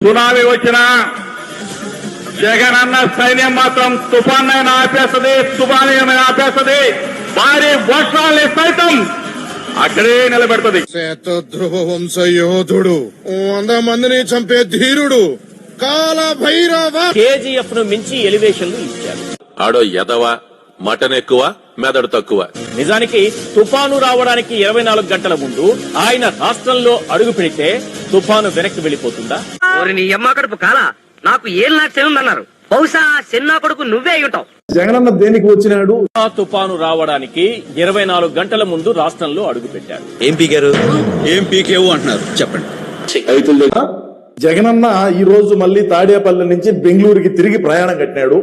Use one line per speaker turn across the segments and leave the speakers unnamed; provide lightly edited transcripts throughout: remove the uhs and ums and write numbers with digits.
Tsunami వచ్చినా జగన్ అన్న సైన్యం మాత్రం తుఫాన్నైనా ఆపేస్తుంది, తుఫాను ఆపేస్తుంది. భారీ వర్షాల్ని సైతం అక్కడే నిలబెడుతుంది.
శతధ్రువ వంశ యోధుడు, 100 మందిని చంపే ధీరుడు కాల భైరవ
కేజీఎఫ్ ను మించి ఎలివేషన్లు ఇచ్చారు.
ఆడో ఎదవ, మటన్ ఎక్కువ, మెదడు తక్కువ.
నిజానికి తుఫాను రావడానికి 24 గంటల ముందు ఆయన రాష్ట్రంలో అడుగు పెడితే తుఫాను వెనక్కి వెళ్లిపోతుందా?
నీ అమ్మ కడుపు కాలా, నాకు ఏం చెల్లుందన్నారు. బహుశా చిన్న కొడుకు నువ్వే అయ్యుంటావు.
జగనన్న దేనికి వచ్చినాడు?
ఆ తుఫాను రావడానికి 24 గంటల ముందు రాష్ట్రంలో అడుగు పెట్టారు.
ఏం పీకారు, ఏం పీకేవు అంటున్నారు చెప్పండి.
జగనన్న ఈ రోజు మళ్ళీ తాడేపల్లి నుంచి బెంగళూరుకి తిరిగి ప్రయాణం కట్టినాడు.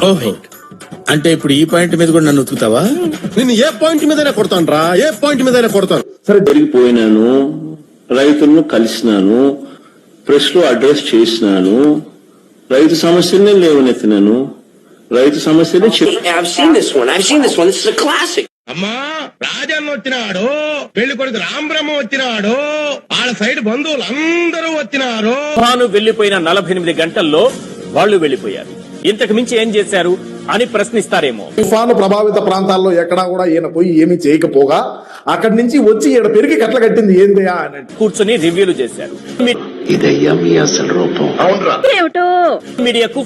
ఓహో, అంటే ఇప్పుడు ఈ పాయింట్ మీద కూడా నన్ను ఉతుకుతావా?
నేను ఏ పాయింట్ మీదైనా కొడతాను రా, ఏ పాయింట్ మీదైనా కొడతాను.
సరే,
జరిగిపోయినాను, రైతులను కలిసినాను, ప్రెస్ లో అడ్రస్ చేసినాను, రైతు సమస్యలనే లేవనెత్తినాను, రైతు సమస్యలే
అమ్మా రాజన్న వచ్చినాడు, పెళ్లి కొడుకు రాంబ్రహ్మ వచ్చినాడు, వాళ్ళ సైడ్ బంధువులు అందరూ వచ్చినారు.
తుఫాను వెళ్లిపోయిన 48 గంటల్లో వాళ్ళు వెళ్లిపోయారు. ఇంతకు మించి ఏం చేశారు అని ప్రశ్నిస్తారేమో.
తుఫాను ప్రభావిత ప్రాంతాల్లో ఎక్కడా కూడా ఈయన పోయి ఏమీ చేయకపోగా అక్కడి నుంచి వచ్చి ఈడ పెరిగి కట్ల కట్టింది ఏందయా అని
కూర్చొని రివ్యూలు చేశారు. మీడియాకు